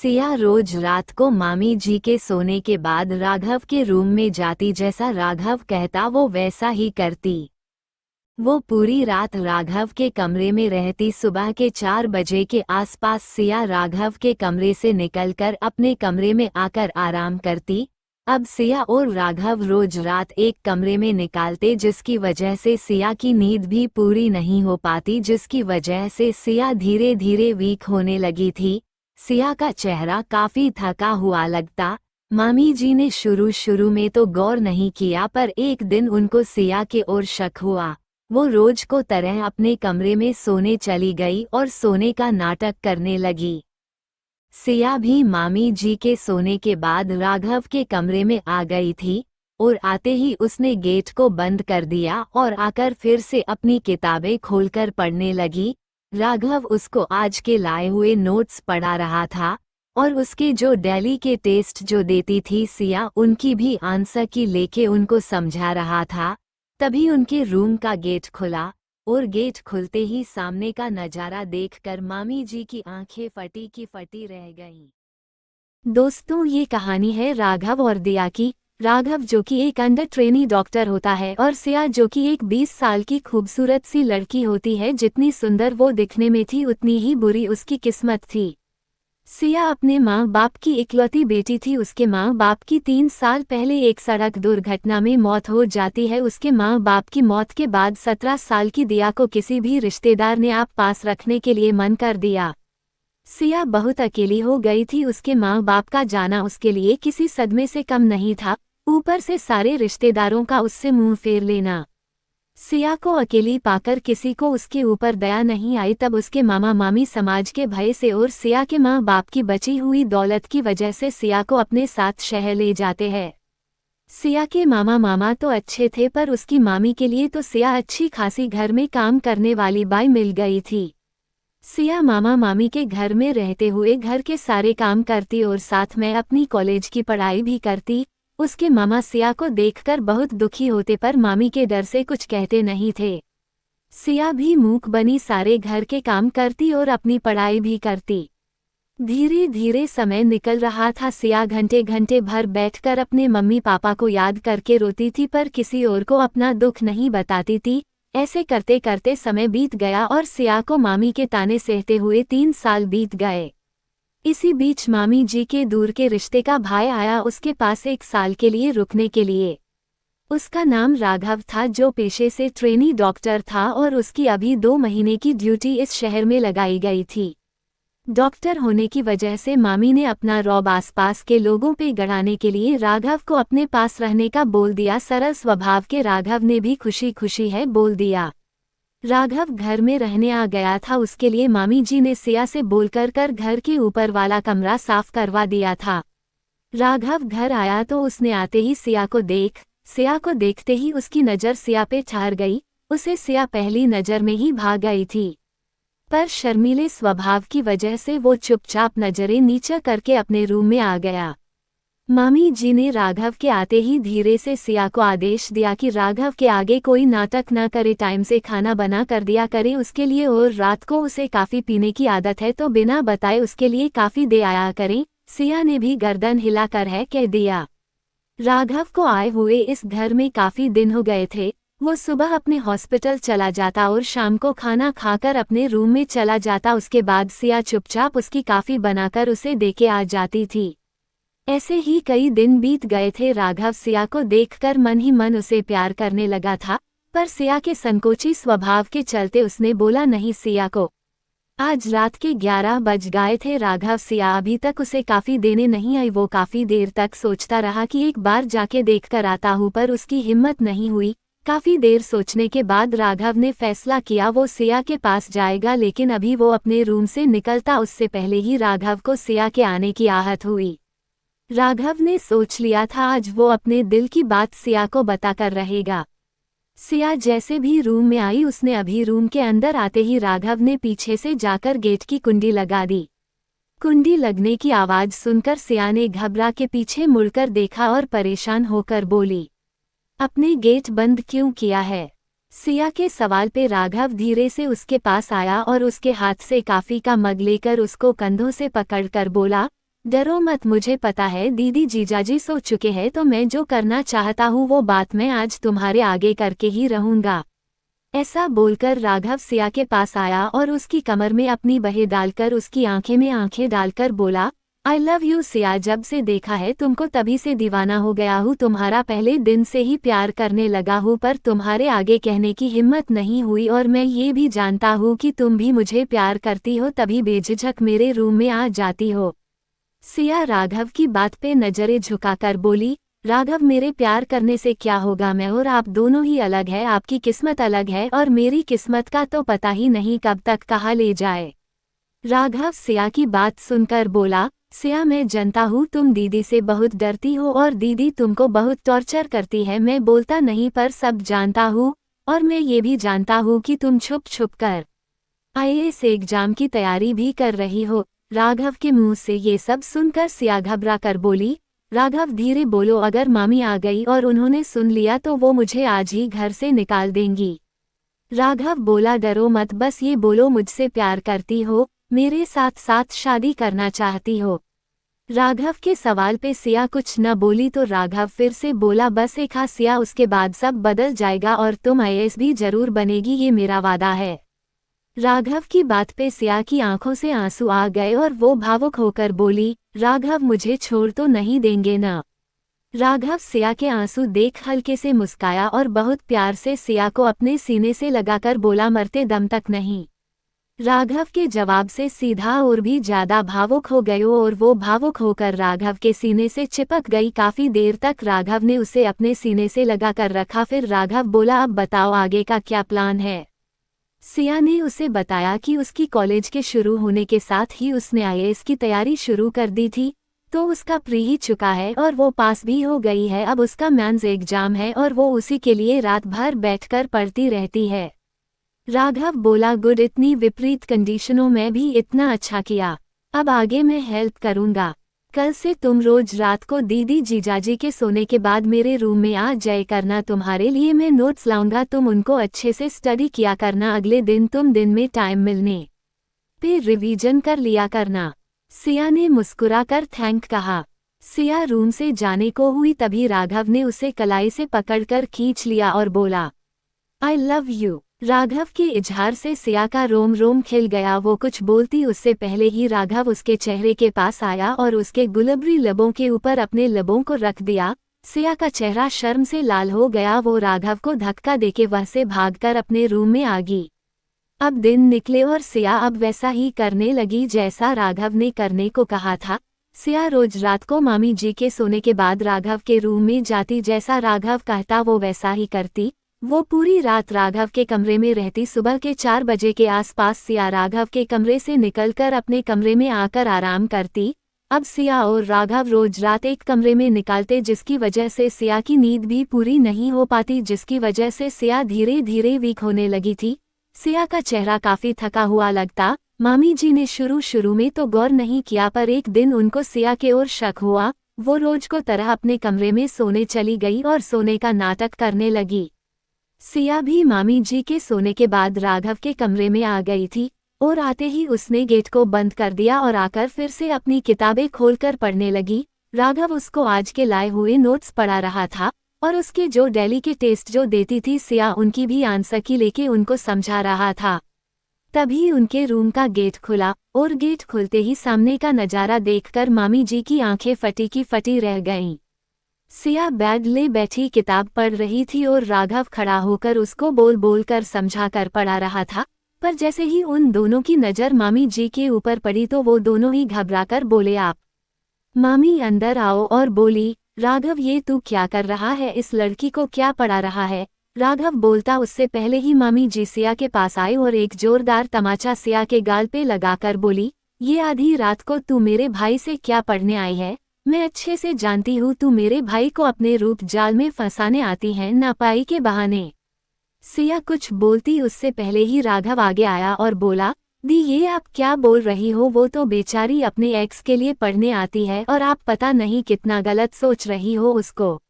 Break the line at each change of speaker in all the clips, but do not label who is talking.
सिया रोज रात को मामी जी के सोने के बाद राघव के रूम में जाती, जैसा राघव कहता वो वैसा ही करती। वो पूरी रात राघव के कमरे में रहती। सुबह के 4 बजे के आसपास सिया राघव के कमरे से निकलकर अपने कमरे में आकर आराम करती। अब सिया और राघव रोज रात एक कमरे में निकालते, जिसकी वजह से सिया की नींद भी पूरी नहीं हो पाती, जिसकी वजह से सिया धीरे धीरे वीक होने लगी थी। सिया का चेहरा काफी थका हुआ लगता। मामी जी ने शुरू में तो गौर नहीं किया, पर एक दिन उनको सिया के ओर शक हुआ। वो रोज को तरह अपने कमरे में सोने चली गई और सोने का नाटक करने लगी। सिया भी मामी जी के सोने के बाद राघव के कमरे में आ गई थी और आते ही उसने गेट को बंद कर दिया और आकर फिर से अपनी किताबें खोलकर पढ़ने लगी। राघव उसको आज के लाए हुए नोट्स पढ़ा रहा था और उसके जो डेली के टेस्ट जो देती थी सिया, उनकी भी आंसर की लेके उनको समझा रहा था। तभी उनके रूम का गेट खुला और गेट खुलते ही सामने का नजारा देखकर मामी जी की आंखें फटी की फटी रह गईं।
दोस्तों, ये कहानी है राघव और दिया की। राघव जो कि एक अंडर ट्रेनी डॉक्टर होता है और सिया जो कि एक 20 साल की खूबसूरत सी लड़की होती है। जितनी सुंदर वो दिखने में थी, उतनी ही बुरी उसकी किस्मत थी। सिया अपने माँ बाप की इकलौती बेटी थी। उसके माँ बाप की 3 साल पहले एक सड़क दुर्घटना में मौत हो जाती है। उसके माँ बाप की मौत के बाद 17 साल की दिया को किसी भी रिश्तेदार ने आप पास रखने के लिए मन कर दिया। सिया बहुत अकेली हो गई थी। उसके माँ बाप का जाना उसके लिए किसी सदमे से कम नहीं था, ऊपर से सारे रिश्तेदारों का उससे मुंह फेर लेना। सिया को अकेली पाकर किसी को उसके ऊपर दया नहीं आई। तब उसके मामा मामी समाज के भय से और सिया के माँ बाप की बची हुई दौलत की वजह से सिया को अपने साथ शहर ले जाते हैं। सिया के मामा मामा तो अच्छे थे, पर उसकी मामी के लिए तो सिया अच्छी खासी घर में काम करने वाली बाई मिल गई थी। सिया मामा मामी के घर में रहते हुए घर के सारे काम करती और साथ में अपनी कॉलेज की पढ़ाई भी करती। उसके मामा सिया को देखकर बहुत दुखी होते, पर मामी के डर से कुछ कहते नहीं थे। सिया भी मूक बनी सारे घर के काम करती और अपनी पढ़ाई भी करती। धीरे धीरे समय निकल रहा था। सिया घंटे घंटे भर बैठकर अपने मम्मी पापा को याद करके रोती थी, पर किसी और को अपना दुख नहीं बताती थी। ऐसे करते करते समय बीत गया और सिया को मामी के ताने सहते हुए 3 साल बीत गए। इसी बीच मामी जी के दूर के रिश्ते का भाई आया उसके पास 1 साल के लिए रुकने के लिए। उसका नाम राघव था, जो पेशे से ट्रेनी डॉक्टर था और उसकी अभी 2 महीने की ड्यूटी इस शहर में लगाई गई थी। डॉक्टर होने की वजह से मामी ने अपना रौब आसपास के लोगों पे गड़ाने के लिए राघव को अपने पास रहने का बोल दिया। सरल स्वभाव के राघव ने भी खुशी खुशी है बोल दिया। राघव घर में रहने आ गया था। उसके लिए मामी जी ने सिया से बोलकर घर के ऊपर वाला कमरा साफ करवा दिया था। राघव घर आया तो उसने आते ही सिया को देखते ही उसकी नज़र सिया पे ठहर गई। उसे सिया पहली नज़र में ही भाग गई थी, पर शर्मीले स्वभाव की वजह से वो चुपचाप नजरें नीचे करके अपने रूम में आ गया। मामी जी ने राघव के आते ही धीरे से सिया को आदेश दिया कि राघव के आगे कोई नाटक न करे, टाइम से खाना बना कर दिया करे उसके लिए, और रात को उसे काफ़ी पीने की आदत है तो बिना बताए उसके लिए काफ़ी दे आया करें। सिया ने भी गर्दन हिलाकर है कह दिया। राघव को आए हुए इस घर में काफ़ी दिन हो गए थे। वो सुबह अपने हॉस्पिटल चला जाता और शाम को खाना खाकर अपने रूम में चला जाता। उसके बाद सिया चुपचाप उसकी काफ़ी बनाकर उसे देके आ जाती थी। ऐसे ही कई दिन बीत गए थे। राघव सिया को देखकर मन ही मन उसे प्यार करने लगा था, पर सिया के संकोची स्वभाव के चलते उसने बोला नहीं सिया को। आज रात के 11 बज गए थे। राघव सिया अभी तक उसे काफ़ी देने नहीं आई। वो काफ़ी देर तक सोचता रहा कि एक बार जाके देखकर आता हूँ, पर उसकी हिम्मत नहीं हुई। काफ़ी देर सोचने के बाद राघव ने फैसला किया वो सिया के पास जाएगा, लेकिन अभी वो अपने रूम से निकलता उससे पहले ही राघव को सिया के आने की आहट हुई। राघव ने सोच लिया था आज वो अपने दिल की बात सिया को बताकर रहेगा। सिया जैसे भी रूम में आई, उसने अभी रूम के अंदर आते ही राघव ने पीछे से जाकर गेट की कुंडी लगा दी। कुंडी लगने की आवाज़ सुनकर सिया ने घबरा के पीछे मुड़कर देखा और परेशान होकर बोली, अपने गेट बंद क्यों किया है? सिया के सवाल पे राघव धीरे से उसके पास आया और उसके हाथ से कॉफी का मग लेकर उसको कंधों से पकड़कर बोला, डरो मत, मुझे पता है दीदी जीजाजी सो चुके हैं, तो मैं जो करना चाहता हूँ वो बात मैं आज तुम्हारे आगे करके ही रहूंगा। ऐसा बोलकर राघव सिया के पास आया और उसकी कमर में अपनी बाहें डालकर उसकी आंखें में आंखें डालकर बोला, आई लव यू सिया, जब से देखा है तुमको तभी से दीवाना हो गया हूँ, तुम्हारा पहले दिन से ही प्यार करने लगा हूँ, पर तुम्हारे आगे कहने की हिम्मत नहीं हुई, और मैं ये भी जानता हूँ कि तुम भी मुझे प्यार करती हो, तभी बेझिझक मेरे रूम में आ जाती हो। सिया राघव की बात पे नजरें झुकाकर बोली, राघव मेरे प्यार करने से क्या होगा, मैं और आप दोनों ही अलग है, आपकी किस्मत अलग है और मेरी किस्मत का तो पता ही नहीं कब तक कहाँ ले जाए। राघव सिया की बात सुनकर बोला, सिया मैं जानता हूँ तुम दीदी से बहुत डरती हो और दीदी तुमको बहुत टॉर्चर करती है, मैं बोलता नहीं पर सब जानता हूँ, और मैं ये भी जानता हूँ कि तुम छुप छुप कर आईएएस एग्जाम की तैयारी भी कर रही हो। राघव के मुंह से ये सब सुनकर सिया घबरा कर बोली, राघव धीरे बोलो, अगर मामी आ गई और उन्होंने सुन लिया तो वो मुझे आज ही घर से निकाल देंगी। राघव बोला, डरो मत, बस ये बोलो मुझसे प्यार करती हो, मेरे साथ साथ शादी करना चाहती हो। राघव के सवाल पे सिया कुछ न बोली तो राघव फिर से बोला, बस एक हाँ सिया, उसके बाद सब बदल जाएगा और तुम आईएएस भी जरूर बनेगी, ये मेरा वादा है। राघव की बात पे सिया की आंखों से आंसू आ गए और वो भावुक होकर बोली, राघव मुझे छोड़ तो नहीं देंगे ना। राघव सिया के आंसू देख हल्के से मुस्काया और बहुत प्यार से सिया को अपने सीने से लगाकर बोला, मरते दम तक नहीं। राघव के जवाब से सीधा और भी ज्यादा भावुक हो गई और वो भावुक होकर राघव के सीने से चिपक गई। काफी देर तक राघव ने उसे अपने सीने से लगाकर रखा, फिर राघव बोला, अब बताओ आगे का क्या प्लान है। सिया ने उसे बताया कि उसकी कॉलेज के शुरू होने के साथ ही उसने आईएएस की तैयारी शुरू कर दी थी, तो उसका प्री ही चुका है और वो पास भी हो गई है, अब उसका मेंस एग्जाम है और वो उसी के लिए रात भर बैठकर पढ़ती रहती है। राघव बोला, गुड, इतनी विपरीत कंडीशनों में भी इतना अच्छा किया, अब आगे मैं हेल्प करूंगा। कल से तुम रोज रात को दीदी जीजाजी के सोने के बाद मेरे रूम में आ जाए करना, तुम्हारे लिए मैं नोट्स लाऊंगा, तुम उनको अच्छे से स्टडी किया करना, अगले दिन तुम दिन में टाइम मिलने पे रिवीजन कर लिया करना। सिया ने मुस्कुराकर थैंक कहा। सिया रूम से जाने को हुई तभी राघव ने उसे कलाई से पकड़कर खींच लिया और बोला, आई लव यू। राघव के इजहार से सिया का रोम रोम खिल गया। वो कुछ बोलती उससे पहले ही राघव उसके चेहरे के पास आया और उसके गुलाबी लबों के ऊपर अपने लबों को रख दिया। सिया का चेहरा शर्म से लाल हो गया। वो राघव को धक्का देके वह से भागकर अपने रूम में आ गई। अब दिन निकले और सिया अब वैसा ही करने लगी जैसा राघव ने करने को कहा था। सिया रोज रात को मामी जी के सोने के बाद राघव के रूम में जाती, जैसा राघव कहता वो वैसा ही करती। वो पूरी रात राघव के कमरे में रहती। सुबह के 4 बजे के आसपास सिया राघव के कमरे से निकलकर अपने कमरे में आकर आराम करती। अब सिया और राघव रोज रात एक कमरे में निकालते, जिसकी वजह से सिया की नींद भी पूरी नहीं हो पाती, जिसकी वजह से सिया धीरे धीरे वीक होने लगी थी। सिया का चेहरा काफी थका हुआ लगता। मामी जी ने शुरू में तो गौर नहीं किया, पर एक दिन उनको सिया के ओर शक हुआ। वो रोज को तरह अपने कमरे में सोने चली गई और सोने का नाटक करने लगी। सिया भी मामी जी के सोने के बाद राघव के कमरे में आ गई थी और आते ही उसने गेट को बंद कर दिया और आकर फिर से अपनी किताबें खोलकर पढ़ने लगी। राघव उसको आज के लाए हुए नोट्स पढ़ा रहा था और उसके जो डेली के टेस्ट जो देती थी सिया, उनकी भी आंसर की लेके उनको समझा रहा था। तभी उनके रूम का गेट खुला और गेट खुलते ही सामने का नजारा देखकर मामी जी की आंखें फटी की फटी रह गईं। सिया बैग ले बैठी किताब पढ़ रही थी और राघव खड़ा होकर उसको बोल बोल कर समझा कर पढ़ा रहा था, पर जैसे ही उन दोनों की नज़र मामी जी के ऊपर पड़ी तो वो दोनों ही घबराकर बोले, आप। मामी अंदर आओ और बोली, राघव ये तू क्या कर रहा है, इस लड़की को क्या पढ़ा रहा है। राघव बोलता उससे पहले ही मामी जी सिया के पास आई और एक जोरदार तमाचा सिया के गाल पे लगाकर बोली, ये आधी रात को तू मेरे भाई से क्या पढ़ने आई है। मैं अच्छे से जानती हूँ तू मेरे भाई को अपने रूप जाल में फंसाने आती है, नापाई के बहाने। सिया कुछ बोलती उससे पहले ही राघव आगे आया और बोला, दी ये आप क्या बोल रही हो, वो तो बेचारी अपने एक्स के लिए पढ़ने आती है और आप पता नहीं कितना गलत सोच रही हो उसको।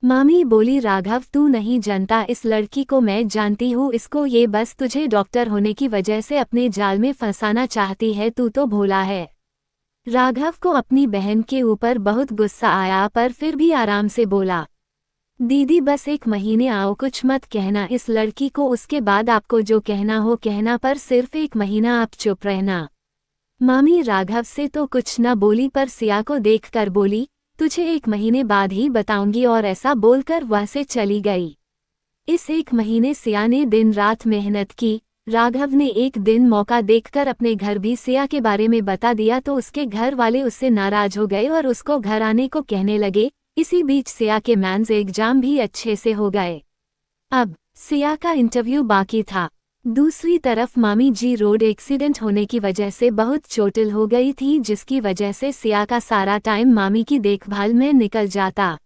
मामी बोली, राघव तू नहीं जानता इस लड़की को, मैं जानती हूँ इसको, ये बस तुझे डॉक्टर होने की वजह से अपने जाल में फंसाना चाहती है, तू तो भोला है। राघव को अपनी बहन के ऊपर बहुत गुस्सा आया पर फिर भी आराम से बोला, दीदी बस 1 महीने आओ, कुछ मत कहना इस लड़की को, उसके बाद आपको जो कहना हो कहना, पर सिर्फ 1 महीना आप चुप रहना। मामी राघव से तो कुछ न बोली पर सिया को देखकर बोली, तुझे 1 महीने बाद ही बताऊंगी, और ऐसा बोलकर वह से चली गई। इस 1 महीने सिया ने दिन रात मेहनत की। राघव ने एक दिन मौका देखकर अपने घर भी सिया के बारे में बता दिया तो उसके घर वाले उससे नाराज हो गए और उसको घर आने को कहने लगे। इसी बीच सिया के मेंस एग्जाम भी अच्छे से हो गए। अब सिया का इंटरव्यू बाकी था। दूसरी तरफ मामी जी रोड एक्सीडेंट होने की वजह से बहुत चोटिल हो गई थी, जिसकी वजह से सिया का सारा टाइम मामी की देखभाल में निकल जाता।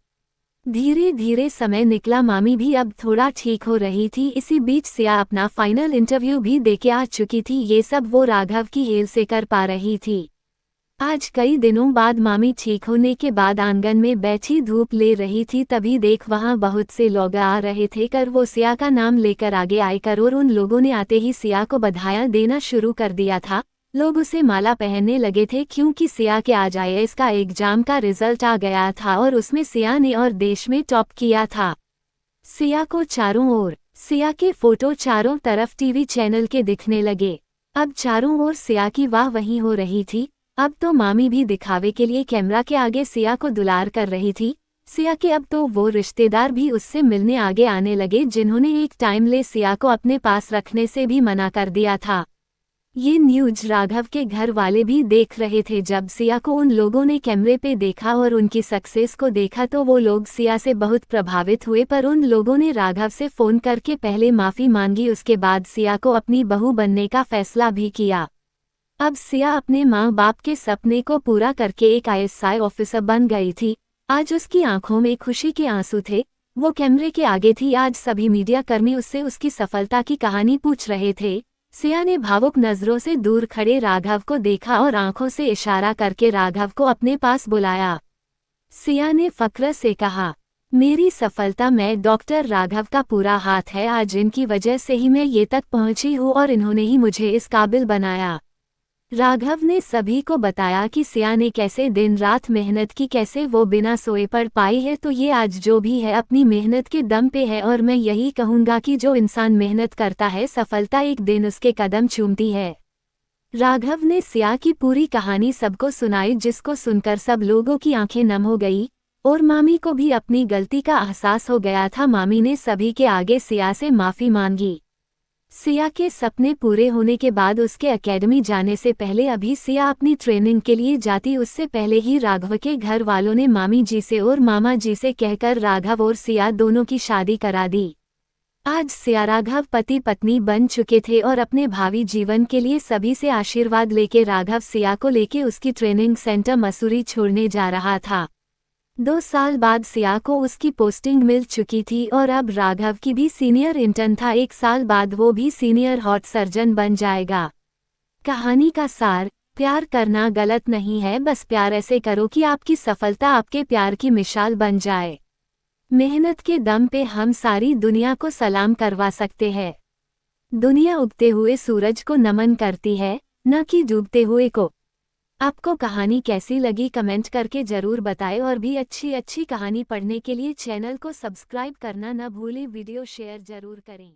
धीरे धीरे समय निकला, मामी भी अब थोड़ा ठीक हो रही थी। इसी बीच सिया अपना फाइनल इंटरव्यू भी देके आ चुकी थी। ये सब वो राघव की हेल्प से कर पा रही थी। आज कई दिनों बाद मामी ठीक होने के बाद आंगन में बैठी धूप ले रही थी, तभी देख वहां बहुत से लोग आ रहे थे। कर वो सिया का नाम लेकर आगे आए कर, और उन लोगों ने आते ही सिया को बधाइयां देना शुरू कर दिया था। लोग उसे माला पहनने लगे थे क्योंकि सिया के आज IAS का एग्जाम का रिजल्ट आ गया था और उसमें सिया ने और देश में टॉप किया था। सिया को चारों ओर सिया के फोटो चारों तरफ टीवी चैनल के दिखने लगे। अब चारों ओर सिया की वाह वही हो रही थी। अब तो मामी भी दिखावे के लिए कैमरा के आगे सिया को दुलार कर रही थी। सिया के अब तो वो रिश्तेदार भी उससे मिलने आगे आने लगे जिन्होंने एक टाइम ले सिया को अपने पास रखने से भी मना कर दिया था। ये न्यूज राघव के घर वाले भी देख रहे थे। जब सिया को उन लोगों ने कैमरे पे देखा और उनकी सक्सेस को देखा तो वो लोग सिया से बहुत प्रभावित हुए, पर उन लोगों ने राघव से फोन करके पहले माफी मांगी, उसके बाद सिया को अपनी बहू बनने का फैसला भी किया। अब सिया अपने माँ बाप के सपने को पूरा करके एक IAS ऑफिसर बन गई थी। आज उसकी आंखों में खुशी के आंसू थे। वो कैमरे के आगे थी। आज सभी मीडिया कर्मी उससे उसकी सफलता की कहानी पूछ रहे थे। सिया ने भावुक नजरों से दूर खड़े राघव को देखा और आंखों से इशारा करके राघव को अपने पास बुलाया। सिया ने फक्र से कहा, मेरी सफलता में डॉक्टर राघव का पूरा हाथ है। आज इनकी वजह से ही मैं ये तक पहुंची हूँ और इन्होंने ही मुझे इस काबिल बनाया। राघव ने सभी को बताया कि सिया ने कैसे दिन रात मेहनत की, कैसे वो बिना सोए पढ़ पाई है। तो ये आज जो भी है अपनी मेहनत के दम पे है, और मैं यही कहूँगा कि जो इंसान मेहनत करता है सफलता एक दिन उसके कदम चूमती है। राघव ने सिया की पूरी कहानी सबको सुनाई, जिसको सुनकर सब लोगों की आंखें नम हो गई और मामी को भी अपनी गलती का एहसास हो गया था। मामी ने सभी के आगे सिया से माफी मांगी। सिया के सपने पूरे होने के बाद उसके एकेडमी जाने से पहले अभी सिया अपनी ट्रेनिंग के लिए जाती, उससे पहले ही राघव के घर वालों ने मामी जी से और मामा जी से कहकर राघव और सिया दोनों की शादी करा दी। आज सिया राघव पति पत्नी बन चुके थे और अपने भावी जीवन के लिए सभी से आशीर्वाद लेके राघव सिया को लेके उसकी ट्रेनिंग सेंटर मसूरी छोड़ने जा रहा था। 2 साल बाद सिया को उसकी पोस्टिंग मिल चुकी थी और अब राघव की भी सीनियर इंटर्न था। 1 साल बाद वो भी सीनियर हार्ट सर्जन बन जाएगा। कहानी का सार, प्यार करना गलत नहीं है, बस प्यार ऐसे करो कि आपकी सफलता आपके प्यार की मिसाल बन जाए। मेहनत के दम पे हम सारी दुनिया को सलाम करवा सकते हैं। दुनिया उगते हुए सूरज को नमन करती है, न कि डूबते हुए को। आपको कहानी कैसी लगी कमेंट करके जरूर बताएं, और भी अच्छी कहानी पढ़ने के लिए चैनल को सब्सक्राइब करना न भूलें। वीडियो शेयर जरूर करें।